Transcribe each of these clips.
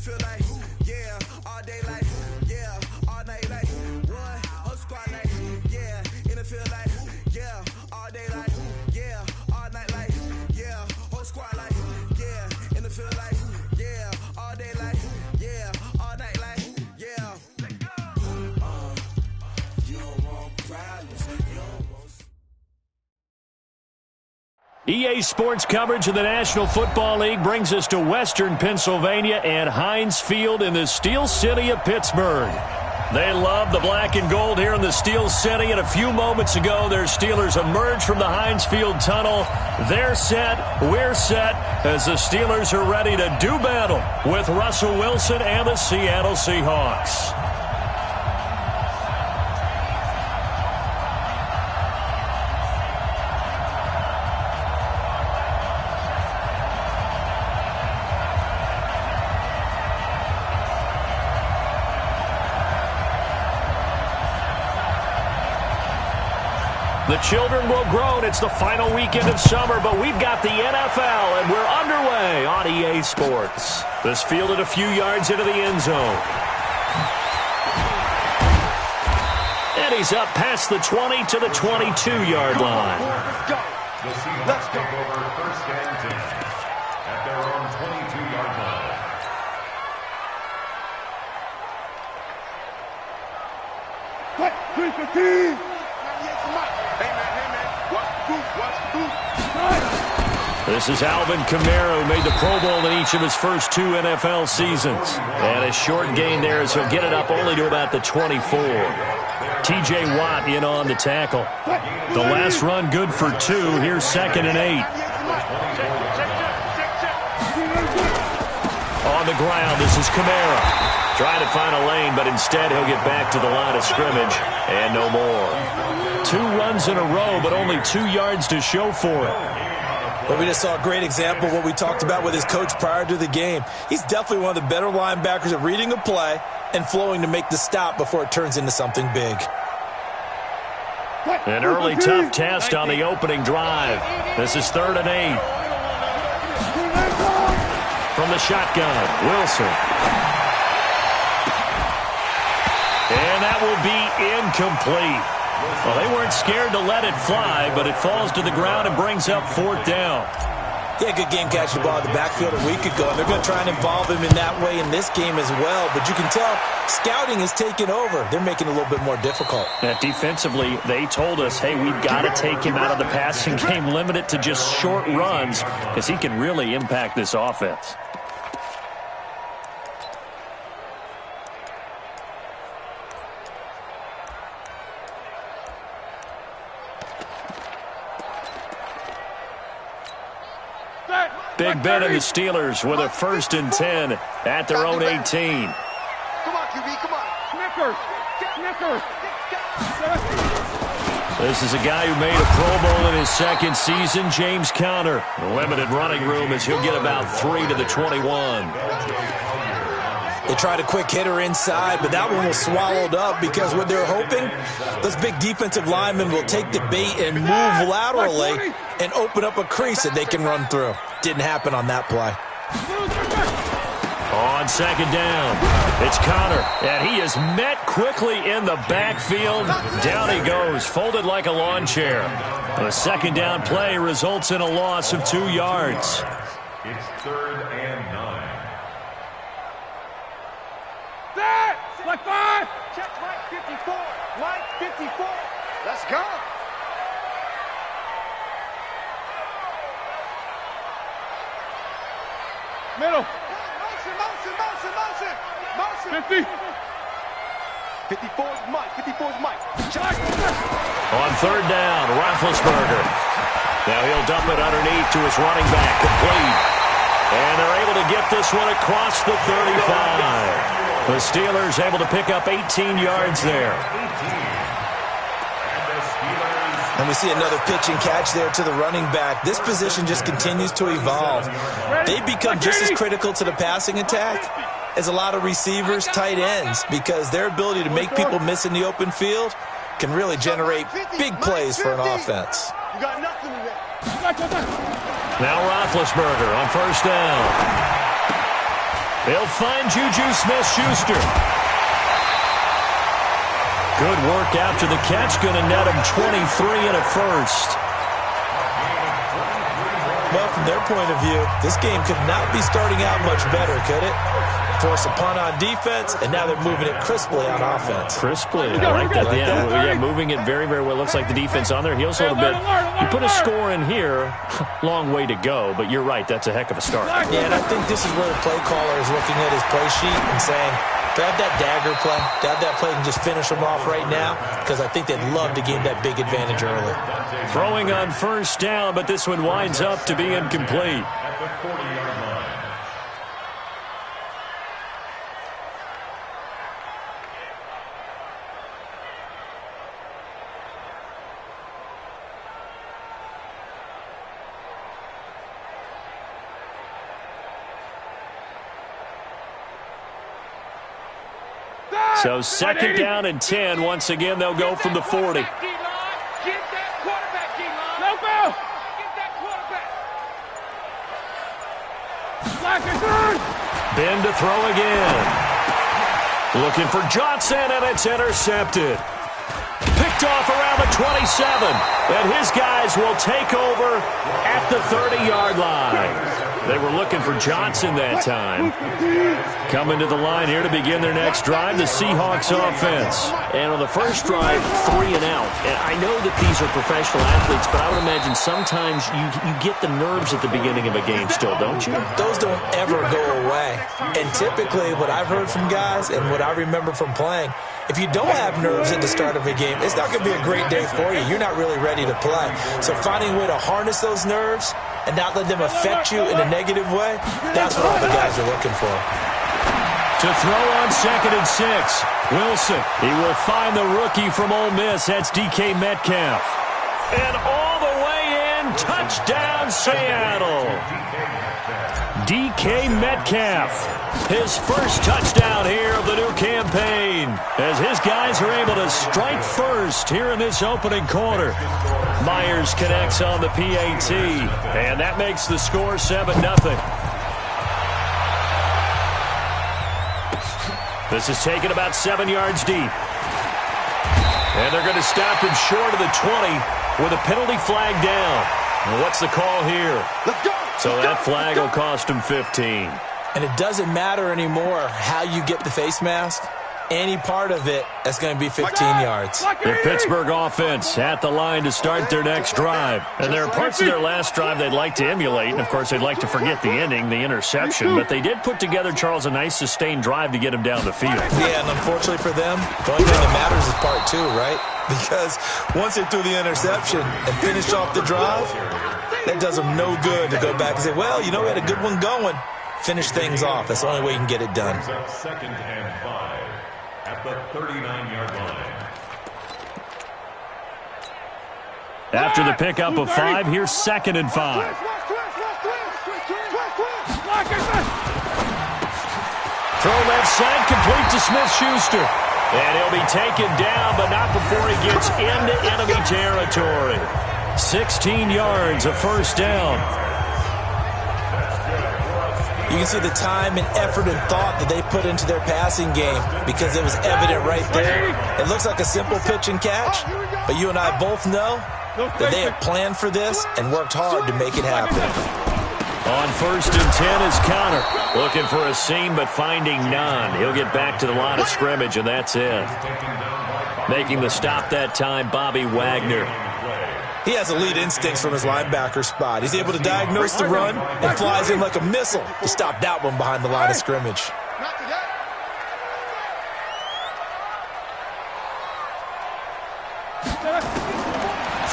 feel like, yeah, all day like, yeah, all night like, one, whole squad like, yeah, in the field like, yeah, all day like, yeah, all night like, yeah, whole squad like, yeah, in the field like, yeah, all day like, yeah, all night like, yeah. You don't want problems, you don't want. EA Sports coverage of the National Football League brings us to Western Pennsylvania and Heinz Field in the Steel City of Pittsburgh. They love the black and gold here in the Steel City, and a few moments ago, their Steelers emerged from the Heinz Field tunnel. They're set, we're set, as the Steelers are ready to do battle with Russell Wilson and the Seattle Seahawks. The children will grow, and it's the final weekend of summer, but we've got the NFL, and we're underway on EA Sports. This fielded a few yards into the end zone. And he's up past the 20 to the 22-yard line. Let's go. The Seahawks take over first and 10 at their own 22-yard line. What? 315! This is Alvin Kamara, who made the Pro Bowl in each of his first 2 NFL seasons. And a short gain there as he'll get it up only to about the 24. T.J. Watt in on the tackle. The last run good for 2. Here's 2nd and 8. On the ground, this is Kamara. Trying to find a lane, but instead he'll get back to the line of scrimmage. And no more. 2 runs in a row, but only 2 yards to show for it. Well, we just saw a great example of what we talked about with his coach prior to the game. He's definitely one of the better linebackers at reading a play and flowing to make the stop before it turns into something big. An early tough test on the opening drive. This is 3rd and 8. From the shotgun, Wilson. And that will be incomplete. Well, they weren't scared to let it fly, but it falls to the ground and brings up 4th down. Yeah, good game catching the ball in the backfield a week ago, and they're going to try and involve him in that way in this game as well. But you can tell scouting is taking over. They're making it a little bit more difficult. Defensively, they told us, hey, we've got to take him out of the passing game, limit it to just short runs, because he can really impact this offense. Big Ben and the Steelers with a 1st and 10 at their own 18. Come on, QB, come on. Snickers. This is a guy who made a Pro Bowl in his 2nd season, James Conner. Limited running room as he'll get about 3 to the 21. They tried a quick hitter inside, but that one was swallowed up because what they're hoping, those big defensive linemen will take the bait and move laterally and open up a crease that they can run through. Didn't happen on that play. On 2nd down, it's Conner, and he is met quickly in the backfield. Down he goes, folded like a lawn chair. The 2nd down play results in a loss of 2 yards. It's 3rd and 9. Like 5! Check Mike 54. Mike 54. Let's go. Middle. Motion. 50. 54's Mike. 54's Mike. Check. On 3rd down, Roethlisberger. Now he'll dump it underneath to his running back, complete. And they're able to get this one across the 35. The Steelers able to pick up 18 yards there. And we see another pitch and catch there to the running back. This position just continues to evolve. They become just as critical to the passing attack as a lot of receivers, tight ends, because their ability to make people miss in the open field can really generate big plays for an offense. You got nothing in there. Now Roethlisberger on 1st down. They'll find Juju Smith-Schuster. Good work after the catch. Going to net him 23 and a first. Well, from their point of view, this game could not be starting out much better, could it? Force a punt on defense, and now they're moving it crisply on offense. Crisply, I like that. Yeah, moving it very, very well. Looks like the defense on their heels a little bit. You put a score in here, long way to go, but you're right, that's a heck of a start. Yeah, and I think this is where the play caller is looking at his play sheet and saying, grab that dagger play, grab that play and just finish them off right now, because I think they'd love to gain that big advantage early. Throwing on first down, but this one winds up to be incomplete. At the 40-yard line. So second down and 10. Once again, they'll go from the 40. Ben to throw again. Looking for Johnson, and it's intercepted. Picked off around the 27. And his guys will take over at the 30-yard line. They were looking for Johnson that time. Coming to the line here to begin their next drive, the Seahawks offense. And on the first drive, 3 and out. And I know that these are professional athletes, but I would imagine sometimes you get the nerves at the beginning of a game still, don't you? Those don't ever go away. And typically what I've heard from guys and what I remember from playing, if you don't have nerves at the start of a game, it's not going to be a great day for you. You're not really ready to play. So finding a way to harness those nerves and not let them affect you in a negative way, that's what all the guys are looking for. To throw on second and 6, Wilson. He will find the rookie from Ole Miss. That's DK Metcalf. And all the way in, touchdown Seattle. DK Metcalf. His first touchdown here of the new campaign, as his guys are able to strike first here in this opening quarter. Myers connects on the PAT, and that makes the score 7-0. This is taken about 7 yards deep. And they're going to stop him short of the 20 with a penalty flag down. And what's the call here? Let's go. So that flag will cost him 15. And it doesn't matter anymore how you get the face mask. Any part of it, that's going to be 15 yards. The Pittsburgh offense at the line to start their next drive. And there are parts of their last drive they'd like to emulate. And, of course, they'd like to forget the ending, the interception. But they did put together, Charles, a nice sustained drive to get him down the field. Yeah, and unfortunately for them, the only thing that matters is part 2, right? Because once they threw the interception and finished off the drive, that does them no good to go back and say, well, you know, we had a good one going. Finish things off. That's the only way you can get it done. Second and 5 at the 39-yard line. After the pickup of 5, here's second and 5. Throw left side, complete to Smith-Schuster. And he'll be taken down, but not before he gets into enemy territory. 16 yards, a first down. You can see the time and effort and thought that they put into their passing game because it was evident right there. It looks like a simple pitch and catch, but you and I both know that they have planned for this and worked hard to make it happen. On first and 10 is Connor. Looking for a seam, but finding none. He'll get back to the line of scrimmage, and that's it. Making the stop that time, Bobby Wagner. He has elite instincts from his linebacker spot. He's able to diagnose the run and flies in like a missile to stop that one behind the line of scrimmage.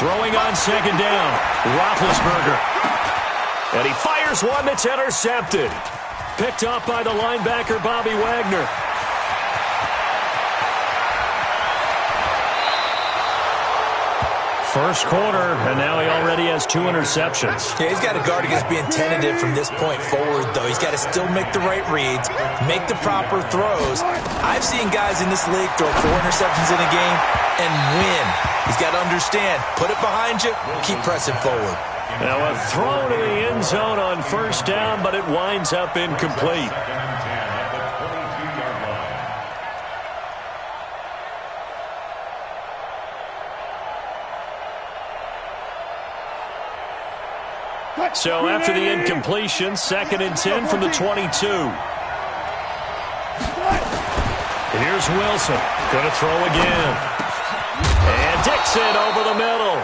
Throwing on second down, Roethlisberger. And he fires one that's intercepted. Picked up by the linebacker, Bobby Wagner. First quarter, and now he already has 2 interceptions. Yeah, he's got to guard against being tentative from this point forward, though. He's got to still make the right reads, make the proper throws. I've seen guys in this league throw 4 interceptions in a game and win. He's got to understand, put it behind you, keep pressing forward. Now a throw to the end zone on first down, but it winds up incomplete. So after the incompletion, 2nd and 10 from the 22. Here's Wilson. Going to throw again. And Dixon over the middle.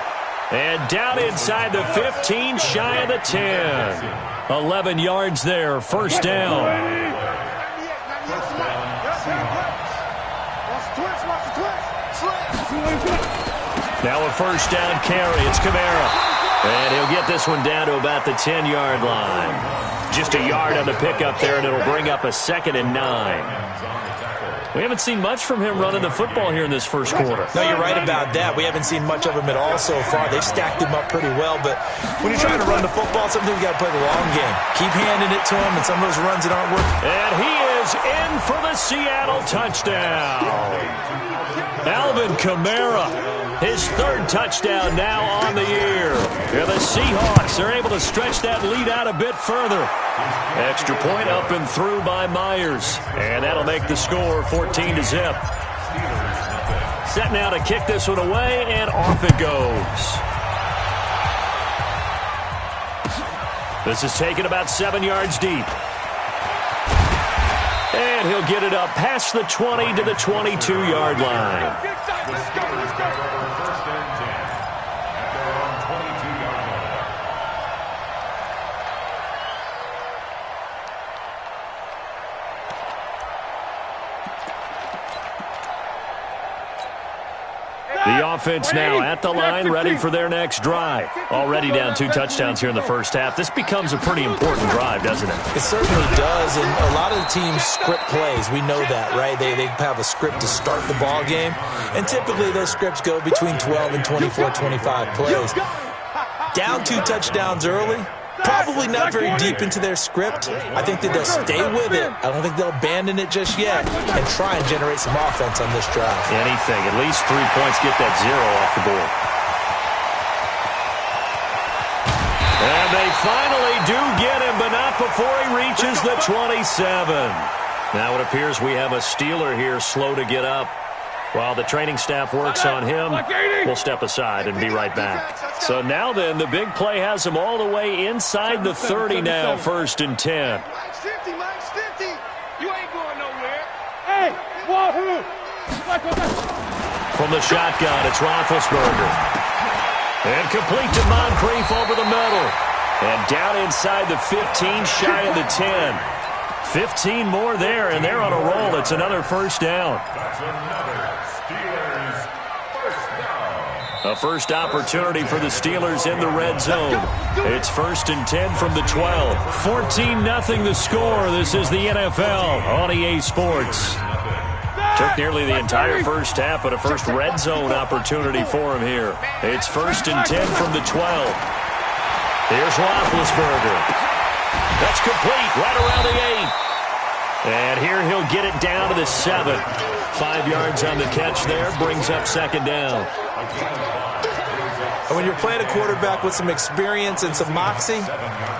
And down inside the 15, shy of the 10. 11 yards there, first down. Now a first down carry. It's Kamara. And he'll get this one down to about the 10-yard line. Just a yard on the pickup there, and it'll bring up a 2nd and 9. We haven't seen much from him running the football here in this first quarter. No, you're right about that. We haven't seen much of him at all so far. They've stacked him up pretty well, but when you're trying to run the football, sometimes you got to play the long game. Keep handing it to him, and some of those runs that aren't working. And he is in for the Seattle touchdown. Alvin Kamara, his 3rd touchdown now on the year. Yeah, the Seahawks are able to stretch that lead out a bit further. Extra point up and through by Myers. And that'll make the score 14-0. Set now to kick this one away, and off it goes. This is taken about 7 yards deep. And he'll get it up past the 20 to the 22-yard line. The offense now at the line, ready for their next drive. Already down 2 touchdowns here in the first half. This becomes a pretty important drive, doesn't it? It certainly does, and a lot of the teams script plays. We know that, right? They have a script to start the ball game, and typically those scripts go between 12 and 24, 25 plays. Down 2 touchdowns early, probably not very deep into their script. I think that they'll stay with it. I don't think they'll abandon it just yet and try and generate some offense on this drive. Anything. At least 3 points, get that 0 off the board. And they finally do get him, but not before he reaches the 27. Now it appears we have a Steeler here slow to get up. While the training staff works on him, we'll step aside and be right back. So now then, the big play has him all the way inside the 30 now, 1st and 10. Mike's 50, Mike's 50. You ain't going nowhere. Hey, wahoo! From the shotgun, it's Roethlisberger. And complete to Moncrief over the middle. And down inside the 15, shy of the 10. 15 more there, and they're on a roll. It's another first down. That's another Steelers first down. A first opportunity for the Steelers in the red zone. It's 1st and 10 from the 12. 14-0 the score. This is the NFL on EA Sports. Took nearly the entire first half, but a first red zone opportunity for him here. It's 1st and 10 from the 12. Here's Roethlisberger. That's complete right around the 8. And here he'll get it down to the 7. 5 yards on the catch there, brings up 2nd down. And when you're playing a quarterback with some experience and some moxie,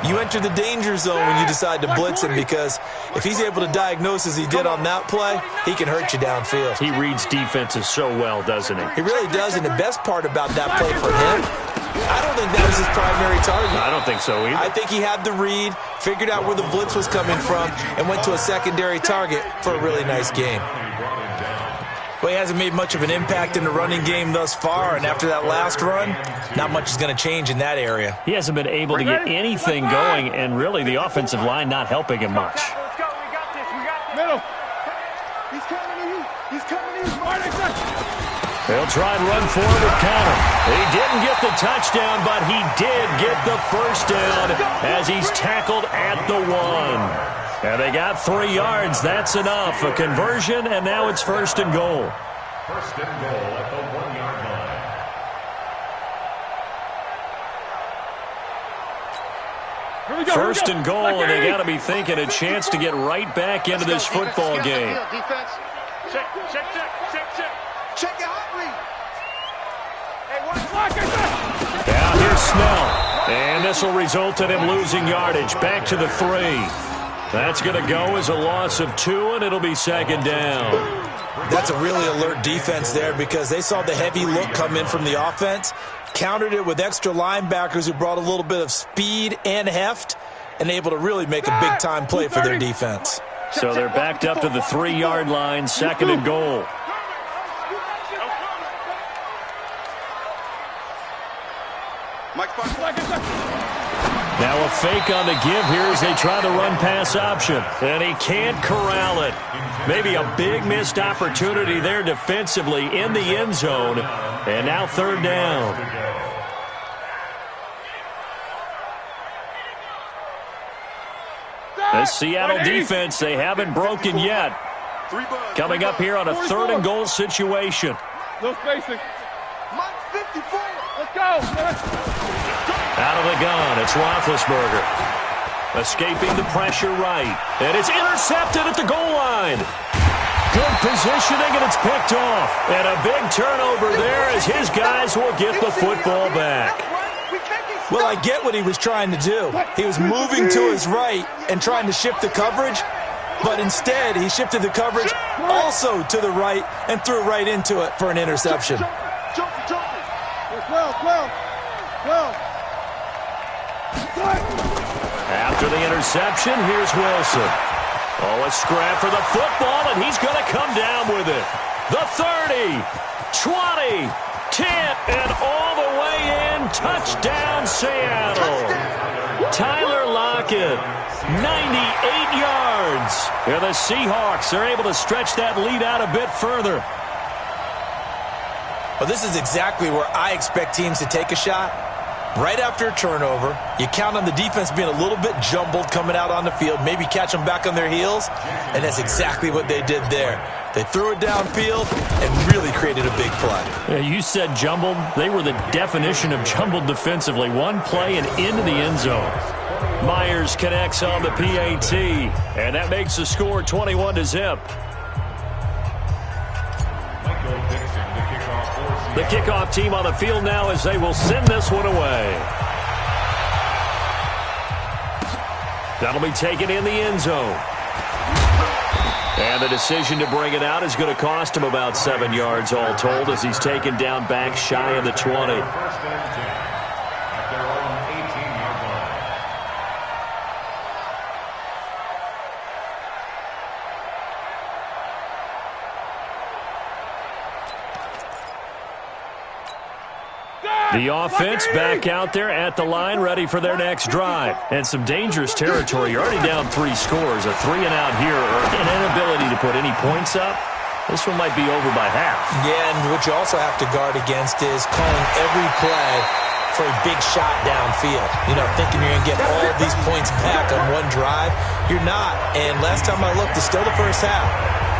you enter the danger zone when you decide to blitz him, because if he's able to diagnose as he did on that play, he can hurt you downfield. He reads defenses so well, doesn't he? He really does, and the best part about that play for him, I don't think that was his primary target. I don't think so either. I think he had the read, figured out where the blitz was coming from, and went to a secondary target for a really nice game. Well, he hasn't made much of an impact in the running game thus far, and after that last run, not much is going to change in that area. He hasn't been able to get anything going, and really the offensive line not helping him much. Let's go. We got this. We got this. Middle. He's coming to you. He's coming to you. They'll try and run forward with Connor. He didn't get the touchdown, but he did get the first down as he's tackled at the 1. And they got 3 yards. That's enough. A conversion, and now it's 1st and goal. 1st and goal at the 1-yard line. 1st and goal, and they got to be thinking a chance to get right back into this football game. Defense. Check. Check your hot read. Hey, watch. Now here's Snell. And this will result in him losing yardage. Back to the 3. That's going to go as a loss of 2, and it'll be 2nd down. That's a really alert defense there because they saw the heavy look come in from the offense, countered it with extra linebackers who brought a little bit of speed and heft, and able to really make a big-time play for their defense. So they're backed up to the 3-yard line, 2nd and goal. Now a fake on the give here as they try the run-pass option. And he can't corral it. Maybe a big missed opportunity there defensively in the end zone. And now 3rd down. The Seattle defense, they haven't broken yet. Coming up here on a 3rd and goal situation. No spacing. 54. Let's go. Out of the gun, it's Roethlisberger. Escaping the pressure right. And it's intercepted at the goal line. Good positioning, and it's picked off. And a big turnover there as his guys will get the football back. Well, I get what he was trying to do. He was moving to his right and trying to shift the coverage, but instead he shifted the coverage also to the right and threw right into it for an interception. After the interception, here's Wilson. Oh, a scrap for the football, and he's going to come down with it. The 30, 20, 10, and all the way in. Touchdown, Seattle. Tyler Lockett, 98 yards. And the Seahawks are able to stretch that lead out a bit further. Well, this is exactly where I expect teams to take a shot. Right after a turnover, you count on the defense being a little bit jumbled coming out on the field, maybe catch them back on their heels, and that's exactly what they did there. They threw it downfield and really created a big play. Yeah, you said jumbled. They were the definition of jumbled defensively. One play and into the end zone. Myers connects on the PAT, and that makes the score 21-0. The kickoff team on the field now as they will send this one away. That'll be taken in the end zone. And the decision to bring it out is going to cost him about 7 yards all told as he's taken down back shy of the 20. The offense back out there at the line, ready for their next drive. And some dangerous territory. You're already down 3 scores. A 3-and-out here, or an inability to put any points up. This one might be over by half. Yeah, and what you also have to guard against is calling every play for a big shot downfield. You know, thinking you're going to get all these points back on one drive. You're not. And last time I looked, it's still the first half.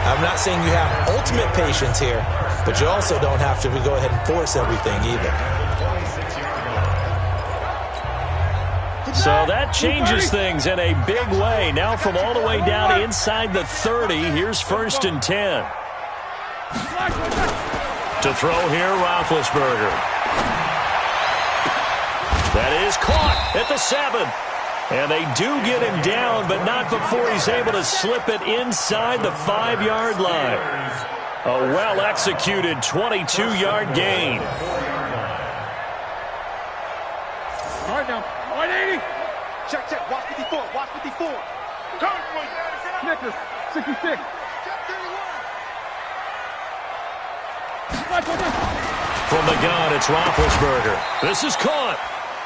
I'm not saying you have ultimate patience here, but you also don't have to go ahead and force everything either. So that changes things in a big way. Now from all the way down inside the 30, here's 1st and 10. To throw here, Roethlisberger. That is caught at the 7. And they do get him down, but not before he's able to slip it inside the 5-yard line. A well-executed 22-yard gain. All right now. 180. Check. Watch 54. Watch 54. Snickers. 66. From the gun, it's Roethlisberger. This is caught.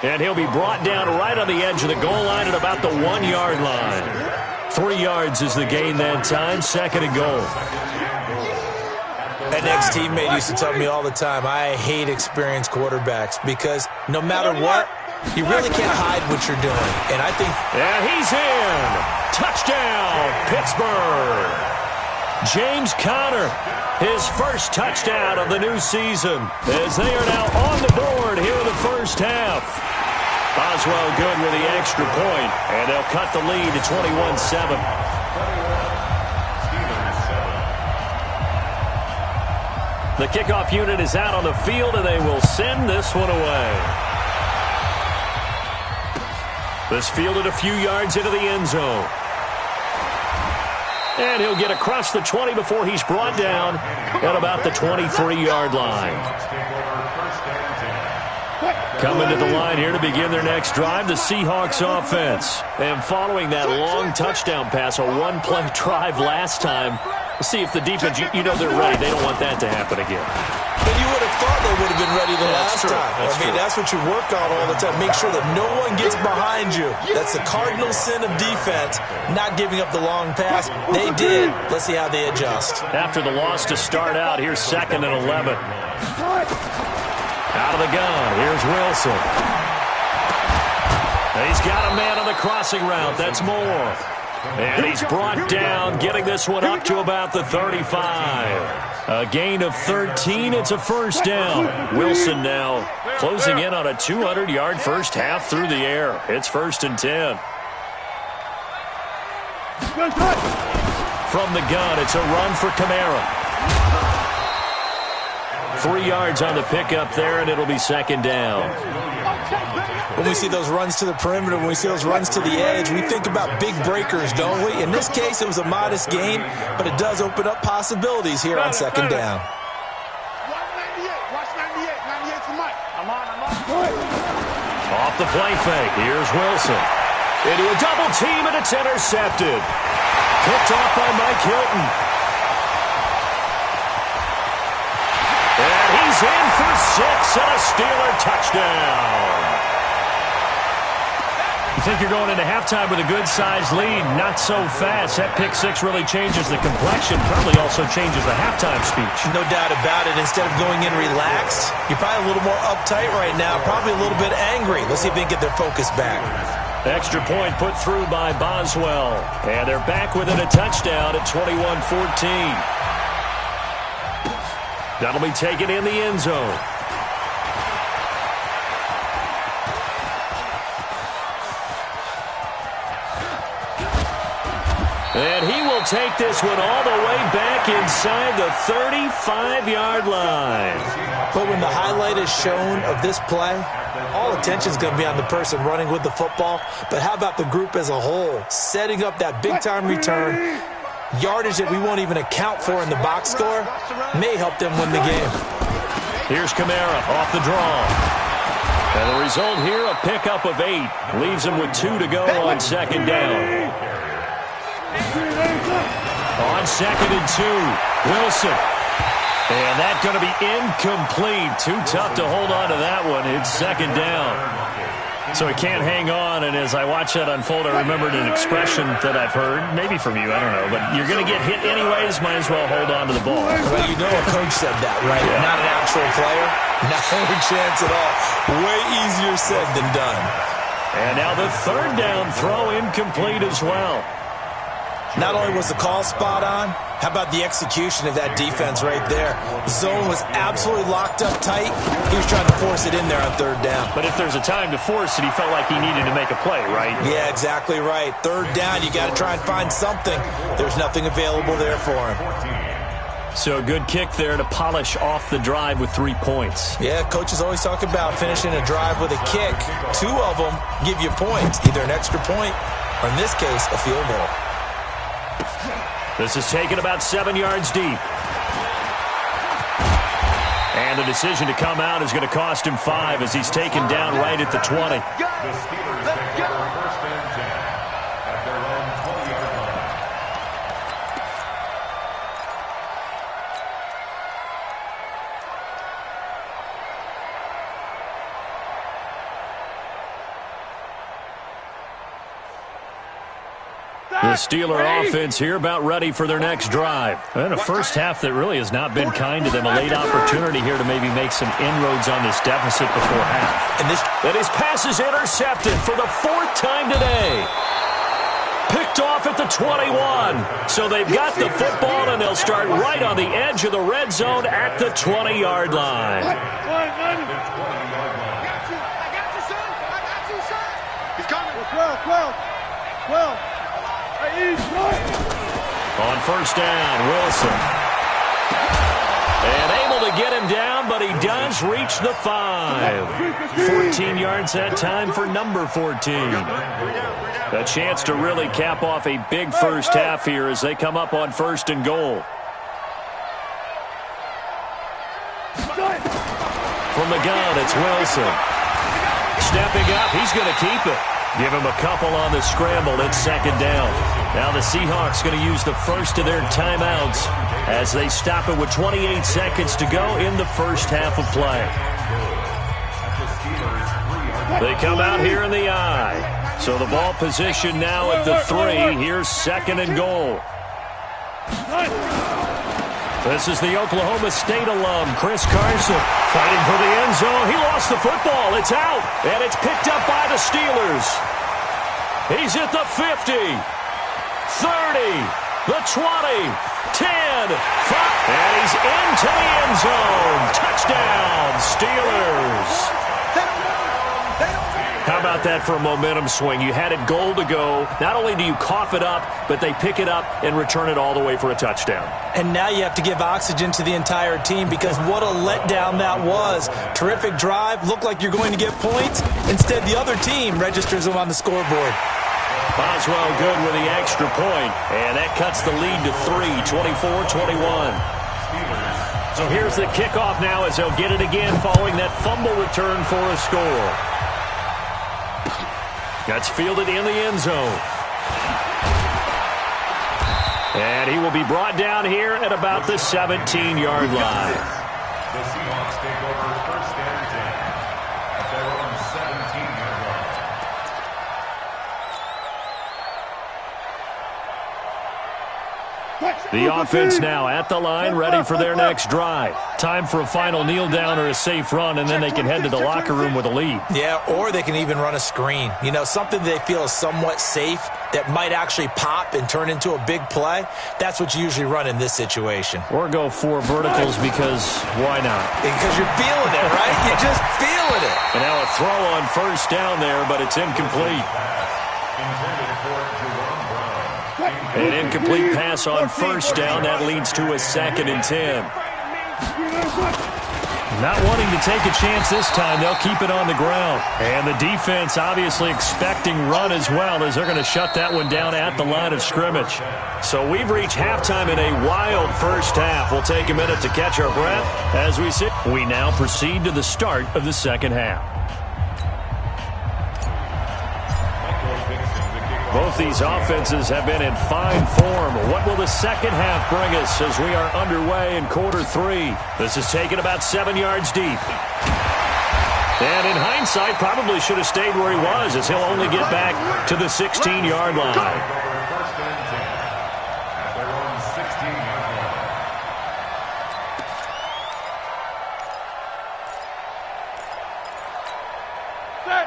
And he'll be brought down right on the edge of the goal line at about the 1-yard line. 3 yards is the gain that time. 2nd and goal. An ex-teammate used to tell me all the time, I hate experienced quarterbacks because no matter what, you really can't hide what you're doing. And I think... And he's in. Touchdown, Pittsburgh. James Conner, his first touchdown of the new season, as they are now on the board here in the first half. Boswell good with the extra point, and they'll cut the lead to 21-7. The kickoff unit is out on the field, and they will send this one away. This fielded a few yards into the end zone. And he'll get across the 20 before he's brought down at about the 23-yard line. Coming to the line here to begin their next drive, the Seahawks offense. And following that long touchdown pass, a one-play drive last time, we'll see if the defense, you know they're ready. They don't want that to happen again. But you would have thought they would have been ready the last time. That's what you work on all the time. Make sure that no one gets behind you. That's the cardinal sin of defense, not giving up the long pass. They did. Let's see how they adjust. After the loss to start out, here's 2nd and 11. Out of the gun, here's Wilson. He's got a man on the crossing route. That's Moore. And he's brought down, getting this one up to about the 35. A gain of 13. It's a first down. Wilson now closing in on a 200-yard first half through the air. It's 1st and 10. From the gun, it's a run for Kamara. 3 yards on the pickup there, and it'll be 2nd down. When we see those runs to the perimeter, when we see those runs to the edge, we think about big breakers, don't we? In this case, it was a modest gain, but it does open up possibilities here on 2nd down. Off the play fake, here's Wilson. Into a double team, and it's intercepted. Picked off by Mike Hilton. And he's in for 6 and a Steeler touchdown. You think you're going into halftime with a good-sized lead, not so fast. That pick 6 really changes the complexion, probably also changes the halftime speech. No doubt about it. Instead of going in relaxed, you're probably a little more uptight right now, probably a little bit angry. Let's see if they can get their focus back. Extra point put through by Boswell. And they're back within a touchdown at 21-14. That'll be taken in the end zone. And he will take this one all the way back inside the 35-yard line. But when the highlight is shown of this play, all attention is going to be on the person running with the football. But how about the group as a whole? Setting up that big-time return, yardage that we won't even account for in the box score, may help them win the game. Here's Kamara off the draw. And the result here, a pickup of 8. Leaves him with 2 to go on 2nd down. On 2nd and 2, Wilson. And that's going to be incomplete. Too tough to hold on to that one. It's 2nd down. So he can't hang on, and as I watch that unfold, I remembered an expression that I've heard, maybe from you, I don't know, but you're going to get hit anyways, might as well hold on to the ball. Well, you know a coach said that, right? Yeah. Not an actual player. Not a chance at all. Way easier said than done. And now the 3rd down throw incomplete as well. Not only was the call spot on, how about the execution of that defense right there? Zone was absolutely locked up tight. He was trying to force it in there on 3rd down. But if there's a time to force it, he felt like he needed to make a play, right? Yeah, exactly right. 3rd down, you got to try and find something. There's nothing available there for him. So a good kick there to polish off the drive with 3 points. Yeah, coaches always talk about finishing a drive with a kick. 2 of them give you points, either an extra point or, in this case, a field goal. This is taken about 7 yards deep. And the decision to come out is going to cost him 5 as he's taken down right at the 20. The Steelers take over 1st and 10 at their own 20-yard line. The Steeler offense here about ready for their next drive. And a first half that really has not been kind to them. A late opportunity here to maybe make some inroads on this deficit before half. And his pass is intercepted for the 4th time today. Picked off at the 21. So they've got the football, and they'll start right on the edge of the red zone at the 20-yard line. On 1st down, Wilson. And able to get him down, but he does reach the 5. 14 yards that time for number 14. A chance to really cap off a big first half here as they come up on 1st and goal. From the gun, it's Wilson. Stepping up, he's going to keep it. Give him a couple on the scramble. It's 2nd down. Now the Seahawks going to use the first of their timeouts as they stop it with 28 seconds to go in the first half of play. They come out here in the I. So the ball position now at the 3. Here's 2nd and goal. This is the Oklahoma State alum, Chris Carson, fighting for the end zone. He lost the football. It's out, and it's picked up by the Steelers. He's at the 50, 30, the 20, 10, 5, and he's into the end zone. Touchdown, Steelers. How about that for a momentum swing? You had it goal to go. Not only do you cough it up, but they pick it up and return it all the way for a touchdown. And now you have to give oxygen to the entire team because what a letdown that was. Terrific drive. Looked like you're going to get points. Instead, the other team registers them on the scoreboard. Boswell good with the extra point, and that cuts the lead to 3, 24-21. So here's the kickoff now as they'll get it again following that fumble return for a score. That's fielded in the end zone. And he will be brought down here at about the 17-yard line. The Seahawks take over 1st and 10 at their own 17-yard line. The offense now at the line, ready for their next drive. Time for a final kneel down or a safe run, and then they can head to the locker room with a lead. Yeah, or they can even run a screen. You know, something they feel is somewhat safe that might actually pop and turn into a big play. That's what you usually run in this situation. Or go 4 verticals because why not? Because you're feeling it, right? You're just feeling it. And now a throw on 1st down there, but it's incomplete. Intended for Jerome Brown. An incomplete pass on 1st down. That leads to a 2nd and 10. Not wanting to take a chance this time, they'll keep it on the ground. And the defense obviously expecting run as well as they're going to shut that one down at the line of scrimmage. So we've reached halftime in a wild first half. We'll take a minute to catch our breath as we sit. We now proceed to the start of the second half. Both these offenses have been in fine form. What will the second half bring us as we are underway in quarter 3? This is taken about 7 yards deep. And in hindsight, probably should have stayed where he was as he'll only get back to the 16-yard line. 1st and 10 at their own 16-yard line.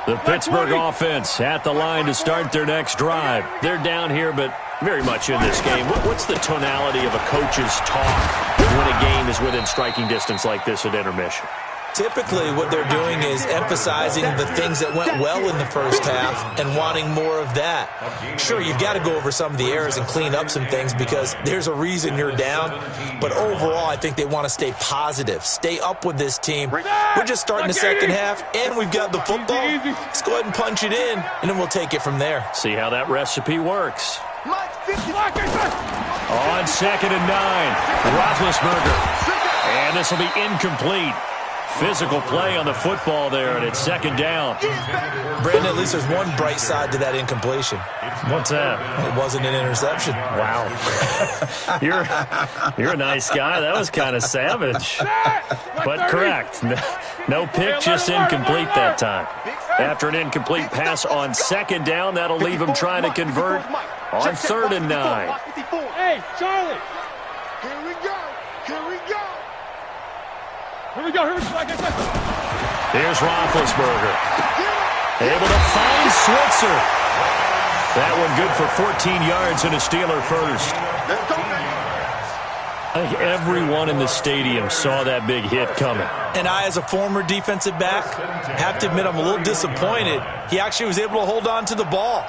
The Pittsburgh offense at the line to start their next drive. They're down here, but very much in this game. What's the tonality of a coach's talk when a game is within striking distance like this at intermission? Typically, what they're doing is emphasizing the things that went well in the first half and wanting more of that. Sure, you've got to go over some of the errors and clean up some things because there's a reason you're down. But overall, I think they want to stay positive, stay up with this team. We're just starting the second half, and we've got the football. Let's go ahead and punch it in, and then we'll take it from there. See how that recipe works. On 2nd and 9, Roethlisberger. And this will be incomplete. Physical play on the football there, and it's 2nd down. Brandon, at least there's one bright side to that incompletion. What's that? It wasn't an interception. Wow. You're a nice guy. That was kind of savage. But correct. No pick, just incomplete that time. After an incomplete pass on 2nd down, that'll leave him trying to convert on 3rd and 9. Hey, Charlie. Here we go. Here we go. Here we go. Here we go. Here's Roethlisberger. Able to find Switzer. That one good for 14 yards and a Steeler first. I think everyone in the stadium saw that big hit coming. And I, as a former defensive back, have to admit I'm a little disappointed. He actually was able to hold on to the ball.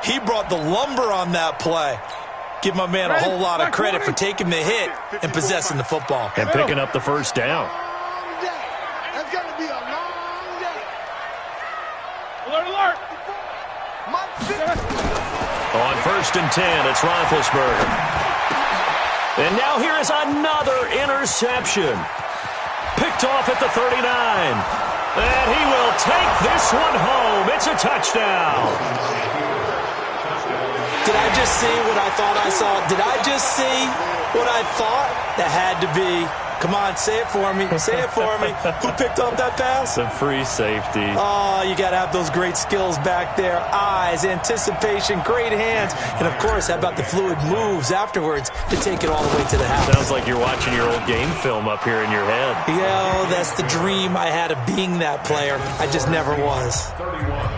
He brought the lumber on that play. Give my man a whole lot of credit for taking the hit and possessing the football. And picking up the first down. be a long day. Alert, alert. On 1st and 10, it's Roethlisberger. And now here is another interception. Picked off at the 39. And he will take this one home. It's a touchdown. Did I just see what I thought I saw? Did I just see what I thought? That had to be. Come on, say it for me. Say it for me. Who picked up that pass? The free safety. Oh, you got to have those great skills back there. Eyes, anticipation, great hands. And, of course, how about the fluid moves afterwards to take it all the way to the house? Sounds like you're watching your old game film up here in your head. Yeah, that's the dream I had of being that player. I just never was.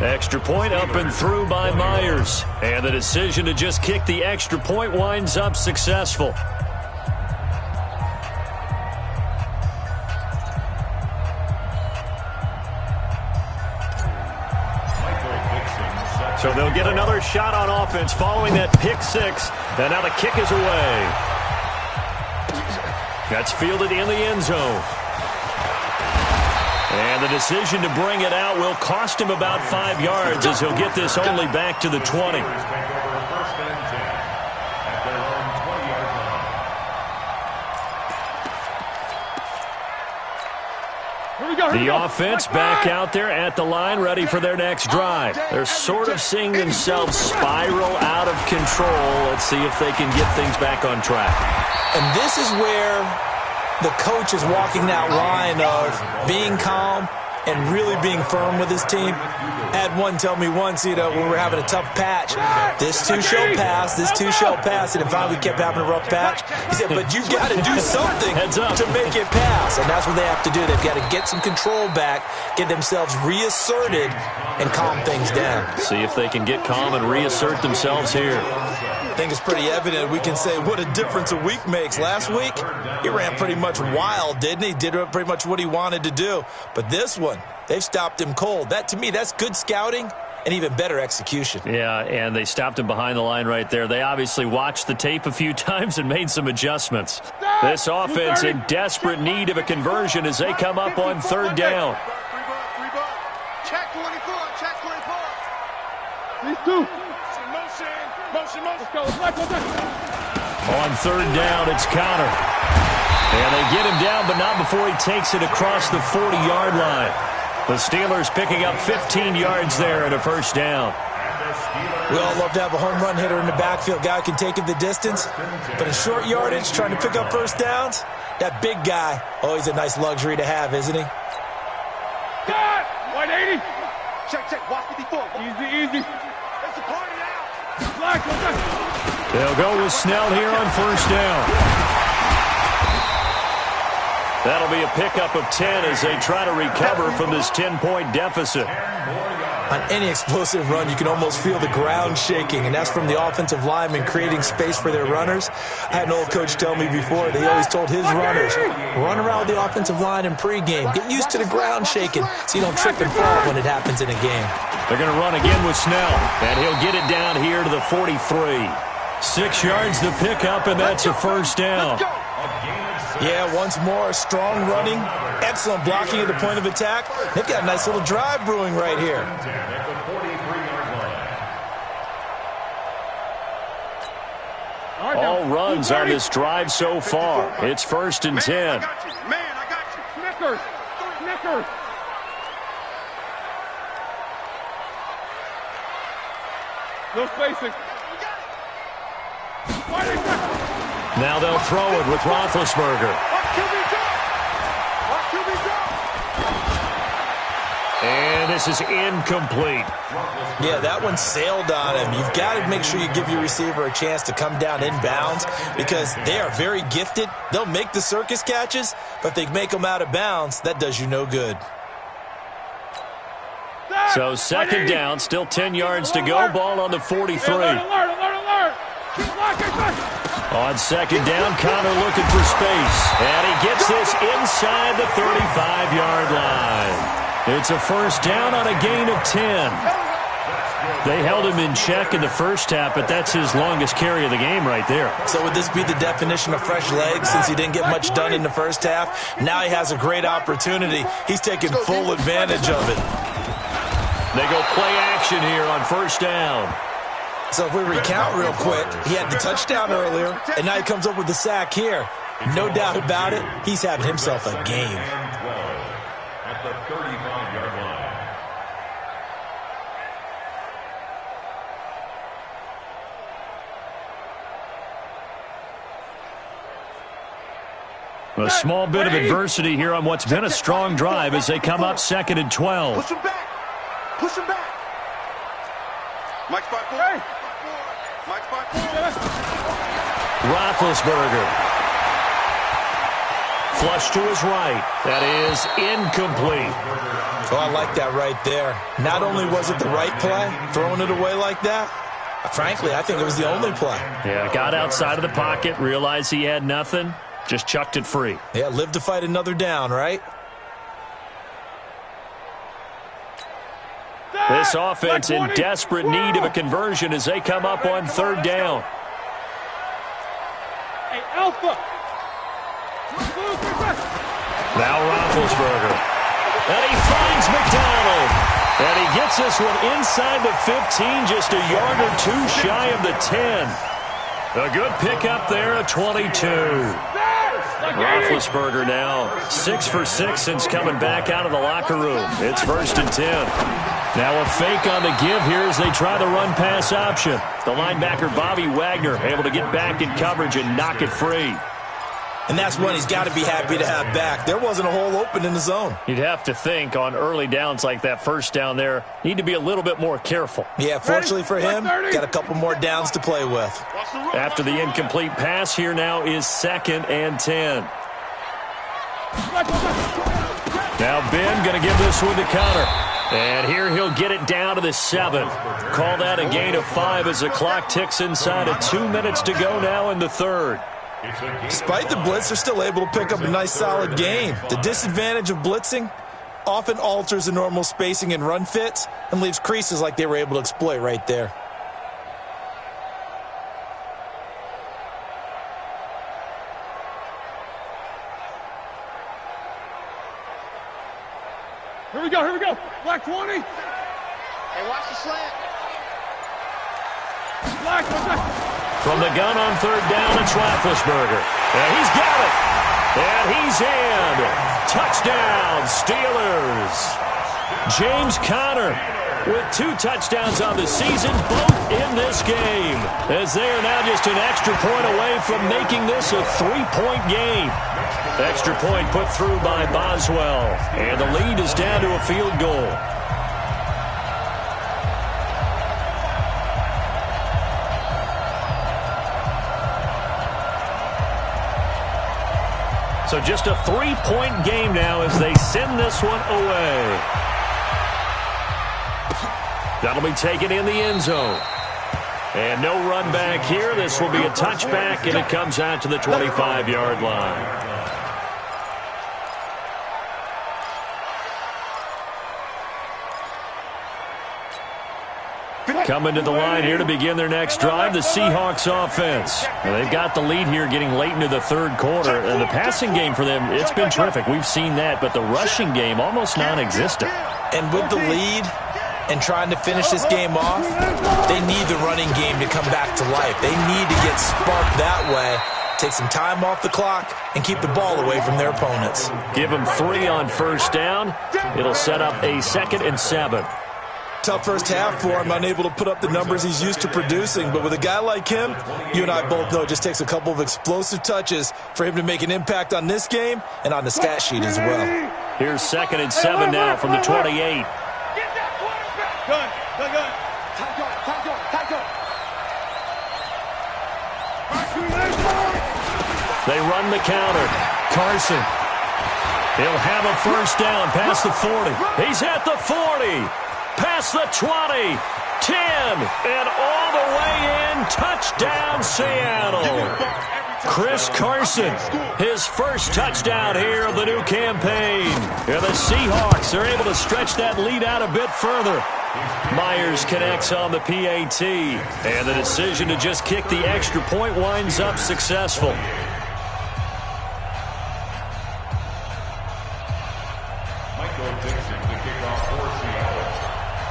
Extra point up and through by Myers. And the decision to just kick the extra point winds up successful. So they'll get another shot on offense following that pick six. And now the kick is away. That's fielded in the end zone. And the decision to bring it out will cost him about 5 yards as he'll get this only back to the 20. The offense back out there at the line, ready for their next drive. They're sort of seeing themselves spiral out of control. Let's see if they can get things back on track. And this is where the coach is walking that line of being calm and really being firm with his team. I had one tell me once, when we were having a tough patch, this too shall pass, this too shall pass, and if finally we kept having a rough patch, he said, but you got to do something to make it pass. And that's what they have to do. They've got to get some control back, get themselves reasserted, and calm things down. See if they can get calm and reassert themselves here. I think it's pretty evident. We can say what a difference a week makes. Last week, he ran pretty much wild, didn't he? Did pretty much what he wanted to do. But this one, they've stopped him cold. That, to me, that's good scouting and even better execution. Yeah, and they stopped him behind the line right there. They obviously watched the tape a few times and made some adjustments. This offense in desperate need of a conversion as they come up on 3rd down. Check 24, check 24. These two. Motion. Let's go. On 3rd down, it's Connor. And they get him down, but not before he takes it across the 40-yard line. The Steelers picking up 15 yards there and a 1st down. We all love to have a home run hitter in the backfield. Guy can take it the distance. But in short yardage, trying to pick up 1st downs, that big guy, always a nice luxury to have, isn't he? God! 180. Check. Watch 54. Easy. It's a party now. They'll go with Snell here on 1st down. That'll be a pickup of 10 as they try to recover from this 10-point deficit. On any explosive run, you can almost feel the ground shaking, and that's from the offensive linemen creating space for their runners. I had an old coach tell me before, they always told his runners, run around the offensive line in pregame. Get used to the ground shaking so you don't trip and fall when it happens in a game. They're going to run again with Snell, and he'll get it down here to the 43. 6 yards to pick up, and that's a 1st down. Yeah, once more, strong running, excellent blocking at the point of attack. They've got a nice little drive brewing right here. All runs on this drive so far. It's 1st and 10. I got you. Snickers. No spacing. Now they'll throw it with Roethlisberger. And this is incomplete. Yeah, that one sailed on him. You've got to make sure you give your receiver a chance to come down inbounds because they are very gifted. They'll make the circus catches, but if they make them out of bounds, that does you no good. So 2nd down, still 10 yards to go. Ball on the 43. Alert. On 2nd down, Connor looking for space. And he gets this inside the 35-yard line. It's a 1st down on a gain of 10. They held him in check in the first half, but that's his longest carry of the game right there. So would this be the definition of fresh legs since he didn't get much done in the first half? Now he has a great opportunity. He's taking full advantage of it. They go play action here on first down. So if we recount real quick, he had the touchdown earlier, and now he comes up with the sack here. No doubt about it, he's having himself a game. At the 35-yard line. A small bit of adversity here on what's been a strong drive as they come up 2nd and 12. Push him back. Push him back. Mike spot 4. Hey. Mike spot 4. Roethlisberger. Flush to his right. That is incomplete. Oh, I like that right there. Not only was it the right play, throwing it away like that, frankly, I think it was the only play. Yeah, got outside of the pocket, realized he had nothing, just chucked it free. Yeah, live to fight another down, right? This offense in desperate need of a conversion as they come up on 3rd down. Hey, Alpha. Now Roethlisberger. And he finds McDonald. And he gets this one inside the 15, just a yard or two shy of the 10. A good pickup there at 22. Roethlisberger now 6 for 6 since coming back out of the locker room. It's 1st and 10. Now a fake on the give here as they try the run-pass option. The linebacker Bobby Wagner able to get back in coverage and knock it free. And that's one he's got to be happy to have back. There wasn't a hole open in the zone. You'd have to think on early downs like that first down there, need to be a little bit more careful. Yeah, fortunately for him, got a couple more downs to play with. After the incomplete pass, here now is 2nd and 10. Now Ben going to give this one to Connor. And here he'll get it down to the 7. Call that a gain of 5 as the clock ticks inside of 2 minutes to go now in the 3rd. Despite the blitz, they're still able to pick up a nice solid gain. The disadvantage of blitzing often alters the normal spacing and run fits and leaves creases like they were able to exploit right there. Here we go. Black 20. Hey, watch the slant. Black. From the gun on 3rd down, it's Roethlisberger. And he's got it. And he's in. Touchdown, Steelers. James Conner with 2 touchdowns on the season, both in this game. As they are now just an extra point away from making this a 3-point game. Extra point put through by Boswell. And the lead is down to a field goal. So just a 3-point game now as they send this one away. That'll be taken in the end zone. And no run back here. This will be a touchback, and it comes out to the 25-yard line. Coming to the line here to begin their next drive, the Seahawks offense. Now, they've got the lead here getting late into the 3rd quarter. And the passing game for them, it's been terrific. We've seen that, but the rushing game almost non-existent. And with the lead and trying to finish this game off, they need the running game to come back to life. They need to get sparked that way, take some time off the clock, and keep the ball away from their opponents. Give them 3 on 1st down. It'll set up a 2nd and 7. Tough first half for him, unable to put up the numbers he's used to producing. But with a guy like him, you and I both know it just takes a couple of explosive touches for him to make an impact on this game and on the stat sheet as well. Here's 2nd and 7 now from the 28. Gun. They run the counter. Carson. He'll have a 1st down past the 40. He's at the 40. Past the 20, 10, and all the way in. Touchdown, Seattle. Chris Carson, his first touchdown here of the new campaign. And the Seahawks are able to stretch that lead out a bit further. Myers connects on the PAT, and the decision to just kick the extra point winds up successful.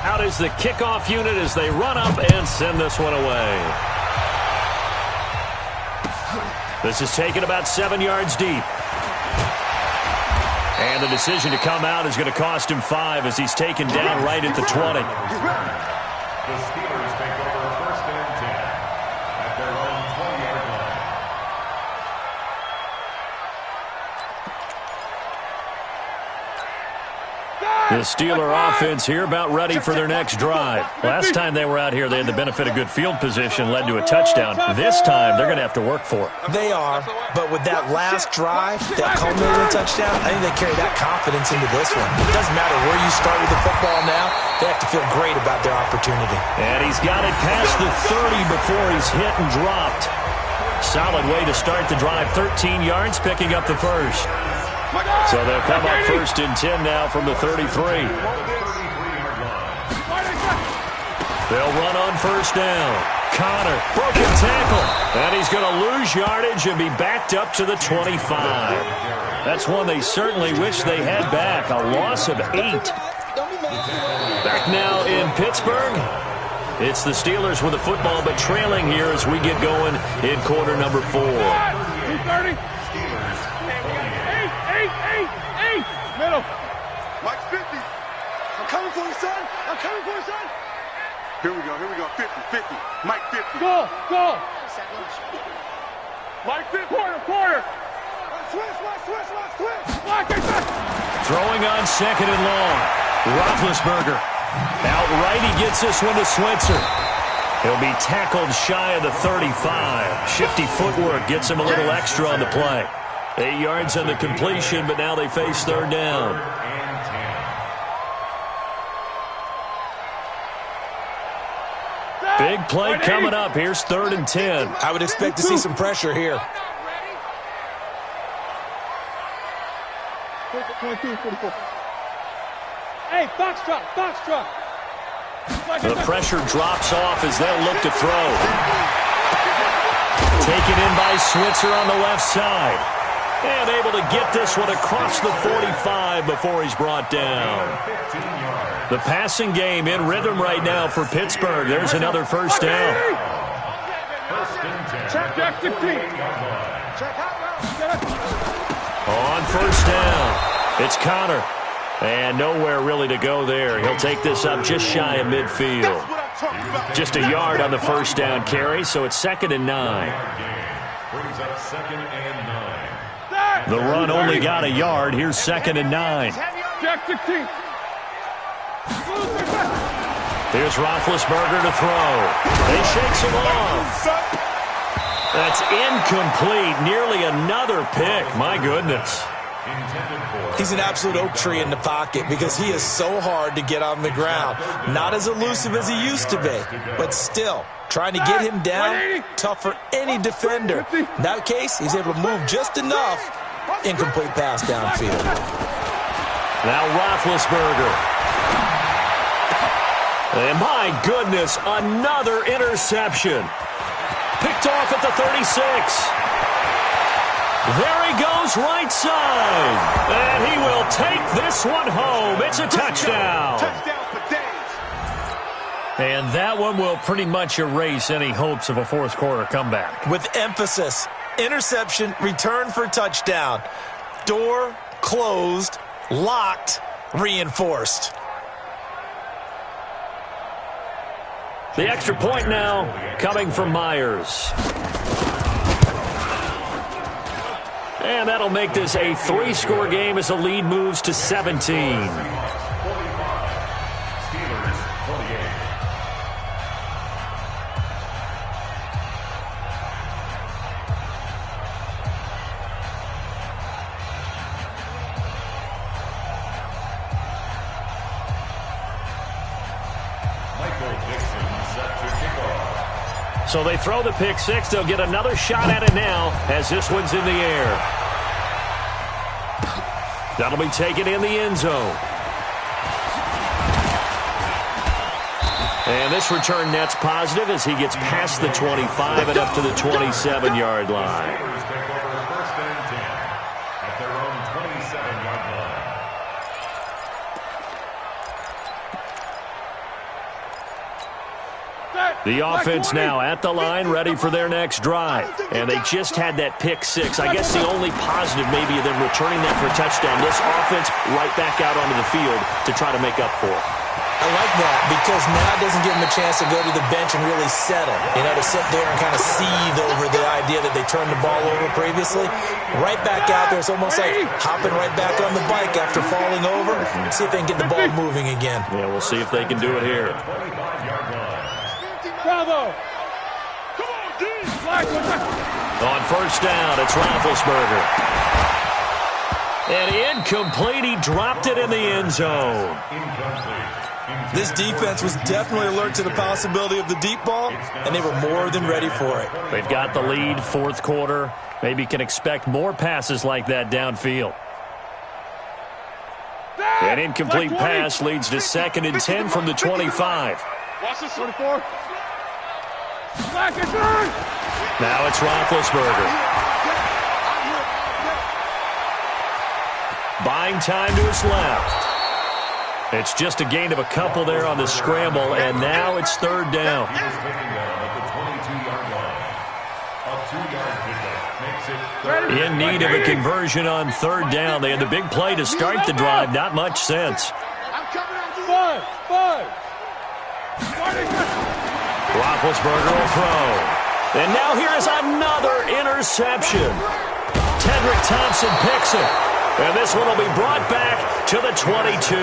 Out is the kickoff unit as they run up and send this one away. This is taken about 7 yards deep. And the decision to come out is going to cost him 5 as he's taken down right at the 20. The Steelers take over first and 10 at their own 20-yard line. The Steeler offense here about ready for their next drive. Last time they were out here, they had the benefit of good field position, led to a touchdown. This time, they're going to have to work for it. They are, but with that last drive, that culminating touchdown, I think they carry that confidence into this one. It doesn't matter where you start with the football now, they have to feel great about their opportunity. And he's got it past the 30 before he's hit and dropped. Solid way to start the drive, 13 yards, picking up the first. So they'll come up first and 10 now from the 33. They'll run on first down. Connor, broken tackle. And he's going to lose yardage and be backed up to the 25. That's one they certainly wish they had back. A loss of 8. Back now in Pittsburgh. It's the Steelers with the football, but trailing here as we get going in quarter number 4. 2:30. Eight. Middle. Mike 50. I'm coming for you, son. I'm coming for you, son. Here we go. 50. Mike 50. Go. Mike 50. Quarter. Switch. Throwing on second and long. Roethlisberger. Outright, he gets this one to Switzer. He'll be tackled shy of the 35. Shifty footwork gets him a little extra on the play. 8 yards on the completion, but now they face third down. Big play coming up. Here's third and 10. I would expect to see some pressure here. 22, 44. Hey, box truck. The pressure drops off as they'll look to throw. Taken in by Switzer on the left side. And able to get this one across the 45 before he's brought down. The passing game in rhythm right now for Pittsburgh. There's another first down. Check 16. On first down, it's Connor. And nowhere really to go there. He'll take this up just shy of midfield. Just a yard on the first down carry, so it's 2nd and 9. Brings up 2nd and 9. The run only got a yard. Here's 2nd and 9. Check 16. Here's Roethlisberger to throw. He shakes him off. That's incomplete. Nearly another pick. My goodness. He's an absolute oak tree in the pocket because he is so hard to get on the ground. Not as elusive as he used to be, but still, trying to get him down, tough for any defender. In that case, he's able to move just enough. Incomplete pass downfield. Now Roethlisberger. And my goodness, another interception. Picked off at the 36. There he goes, right side. And he will take this one home. It's a touchdown. And that one will pretty much erase any hopes of a fourth quarter comeback. With emphasis, interception, return for touchdown. Door closed, locked, reinforced. The extra point now coming from Myers. And that'll make this a 3-score game as the lead moves to 17. So they throw the pick six. They'll get another shot at it now as this one's in the air. That'll be taken in the end zone. And this return net's positive as he gets past the 25 and up to the 27-yard line. Take over first and 10 at their own 27-yard line. The offense now at the line, ready for their next drive. And they just had that pick six. I guess the only positive maybe of them returning that for a touchdown. This offense right back out onto the field to try to make up for it. I like that because now it doesn't give them a chance to go to the bench and really settle. You know, to sit there and kind of seethe over the idea that they turned the ball over previously. Right back out there. It's almost like hopping right back on the bike after falling over. See if they can get the ball moving again. Yeah, we'll see if they can do it here. Bravo! Come on, On first down, it's Roethlisberger. And incomplete. He dropped it in the end zone. This defense was definitely alert to the possibility of the deep ball, and they were more than ready for it. They've got the lead, fourth quarter. Maybe can expect more passes like that downfield. An incomplete pass leads to 2nd and 10 from the 25. Watch this, 24. Now it's Roethlisberger. Buying time to his left. It's just a gain of a couple there on the scramble, and now it's third down. In need of a conversion on third down. They had the big play to start the drive. Not much sense. Roethlisberger will throw. And now here is another interception. Tedrick Thompson picks it. And this one will be brought back to the 22.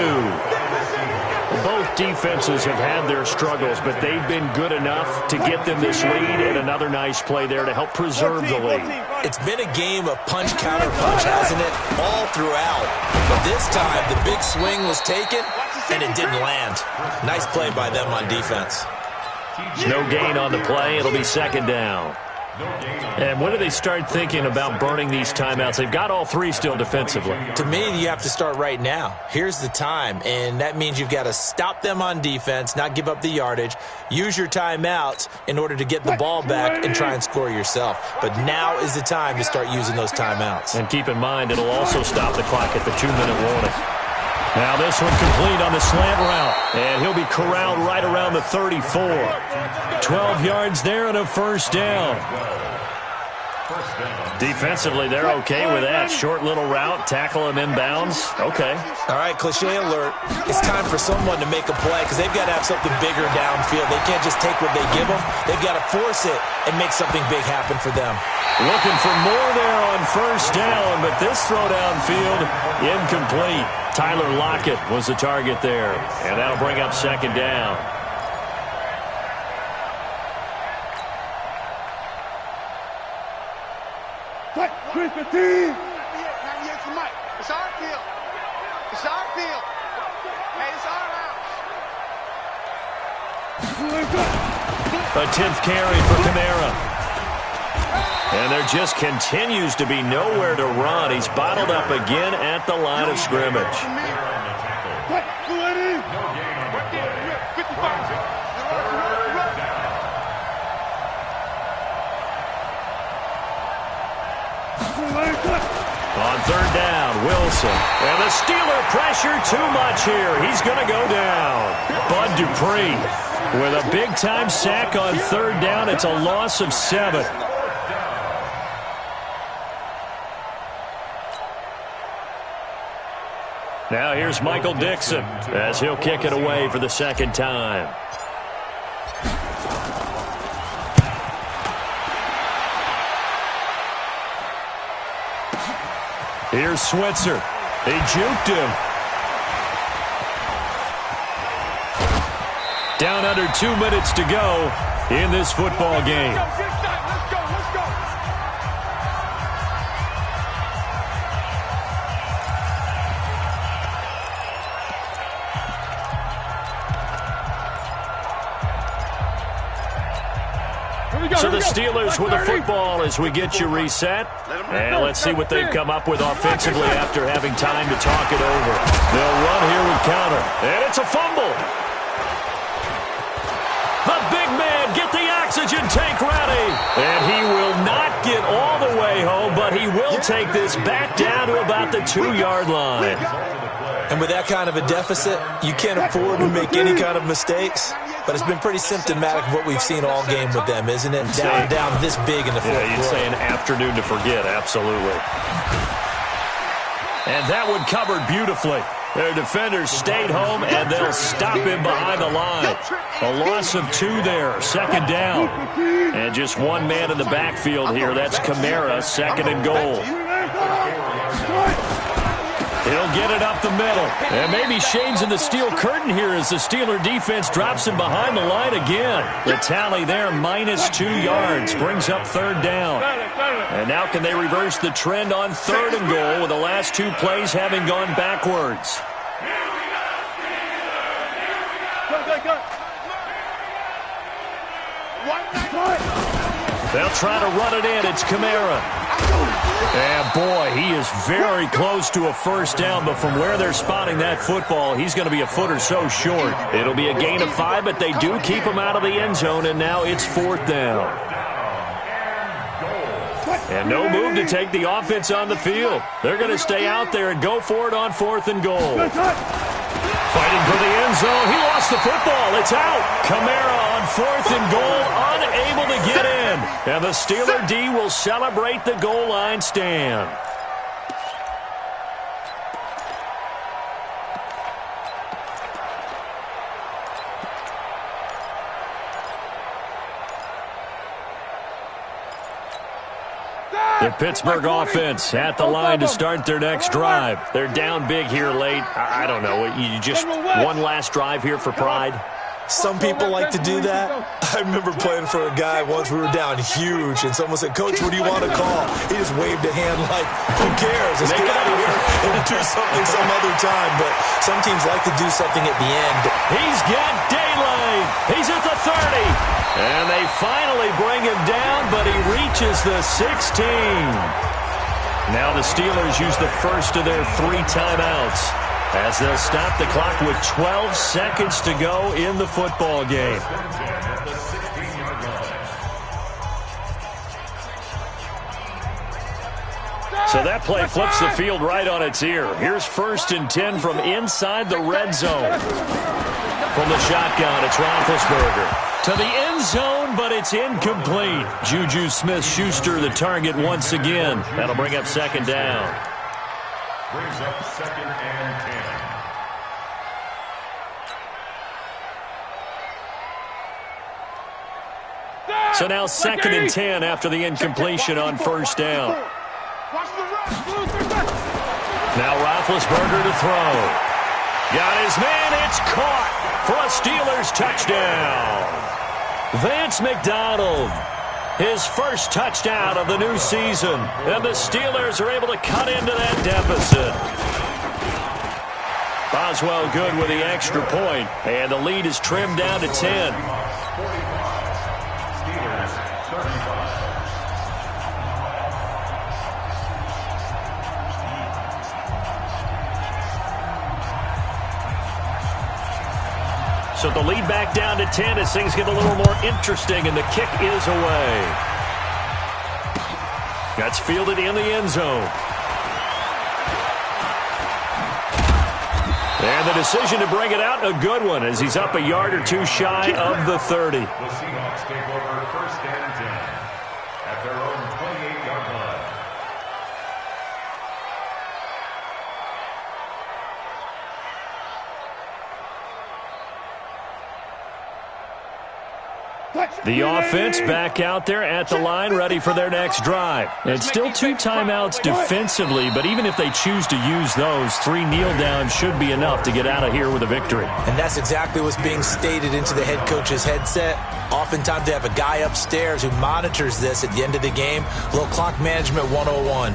Both defenses have had their struggles, but they've been good enough to get them this lead, and another nice play there to help preserve the lead. It's been a game of punch-counter-punch, hasn't it? All throughout. But this time, the big swing was taken, and it didn't land. Nice play by them on defense. No gain on the play. It'll be second down. And when do they start thinking about burning these timeouts? They've got all three still defensively. To me, you have to start right now. Here's the time, and that means you've got to stop them on defense, not give up the yardage, use your timeouts in order to get the ball back and try and score yourself. But now is the time to start using those timeouts. And keep in mind, it'll also stop the clock at the 2-minute warning. Now this one complete on the slant route, and he'll be corralled right around the 34. 12 yards there and a first down. Defensively, they're okay with that. Short little route, tackle him inbounds. Okay. All right, cliche alert. It's time for someone to make a play because they've got to have something bigger downfield. They can't just take what they give them. They've got to force it and make something big happen for them. Looking for more there on first down, but this throw downfield, incomplete. Tyler Lockett was the target there, and that'll bring up second down. It's our field. It's our field. Hey, it's our house. A 10th carry for Kamara. And there just continues to be nowhere to run. He's bottled up again at the line of scrimmage. On third down, Wilson. And the Steeler pressure too much here. He's going to go down. Bud Dupree with a big-time sack on third down. It's a loss of 7. Now here's Michael Dixon as he'll kick it away for the second time. Here's Switzer. He juked him. Down under 2 minutes to go in this football game. So the Steelers with the football as we get you reset. And let's see what they've come up with offensively after having time to talk it over. They'll run here with counter. And it's a fumble. The big man, get the oxygen tank ready. And he will not get all the way home, but he will take this back down to about the 2-yard line. And with that kind of a deficit, you can't afford to make any kind of mistakes. But it's been pretty symptomatic of what we've seen all game with them, isn't it? Down this big in the fourth quarter. Yeah, you'd say an afternoon to forget, absolutely. And that one covered beautifully. Their defenders stayed home, and they'll stop him behind the line. A loss of 2 there, second down. And just one man in the backfield here. That's Kamara, second and goal. He'll get it up the middle. And maybe Shane's in the steel curtain here as the Steeler defense drops him behind the line again. The tally there, -2 yards, brings up third down. And now can they reverse the trend on third and goal with the last 2 plays having gone backwards? They'll try to run it in. It's Kamara. And, boy, he is very close to a first down, but from where they're spotting that football, he's going to be a foot or so short. It'll be a gain of 5, but they do keep him out of the end zone, and now it's fourth down. And no move to take the offense on the field. They're going to stay out there and go for it on fourth and goal. Fighting for the end zone. He lost the football. It's out. Kamara on fourth and goal, unable to get in. And the Steeler D will celebrate the goal line stand. The Pittsburgh offense at the line to start their next drive. They're down big here late. I don't know. You just one last drive here for pride? Some people like to do that. I remember playing for a guy once. We were down huge, and someone said, "Coach, what do you want to call?" He just waved a hand like, "Who cares? Let's get out of here and do something some other time." But some teams like to do something at the end. He's got daylight. He's at the 30. And they finally bring him down, but he reaches the 16. Now the Steelers use the first of their 3 timeouts as they'll stop the clock with 12 seconds to go in the football game. So that play flips the field right on its ear. Here's 1st and 10 from inside the red zone. From the shotgun, it's Roethlisberger. To the end zone, but it's incomplete. Juju Smith-Schuster the target once again. That'll bring up second down. Brings up second and 10. So now second and 10 after the incompletion on first down. Now Roethlisberger to throw. Got his man. It's caught for a Steelers touchdown. Vance McDonald, his first touchdown of the new season. And the Steelers are able to cut into that deficit. Boswell good with the extra point. And the lead is trimmed down to 10. Steelers 35. So the lead back down to 10 as things get a little more interesting, and the kick is away. That's fielded in the end zone. And the decision to bring it out, a good one, as he's up a yard or 2 shy of the 30. The Seahawks take over 1st and 10 at their own 28-yard line. The offense back out there at the line, ready for their next drive. And still 2 timeouts defensively, but even if they choose to use those, 3 kneel downs should be enough to get out of here with a victory. And that's exactly what's being stated into the head coach's headset. Oftentimes they have a guy upstairs who monitors this at the end of the game. Little clock management 101.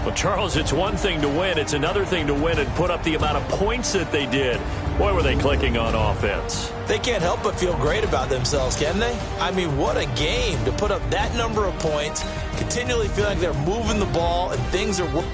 Well, Charles, it's one thing to win. It's another thing to win and put up the amount of points that they did. Boy, were they clicking on offense. They can't help but feel great about themselves, can they? I mean, what a game to put up that number of points, continually feeling like they're moving the ball and things are working.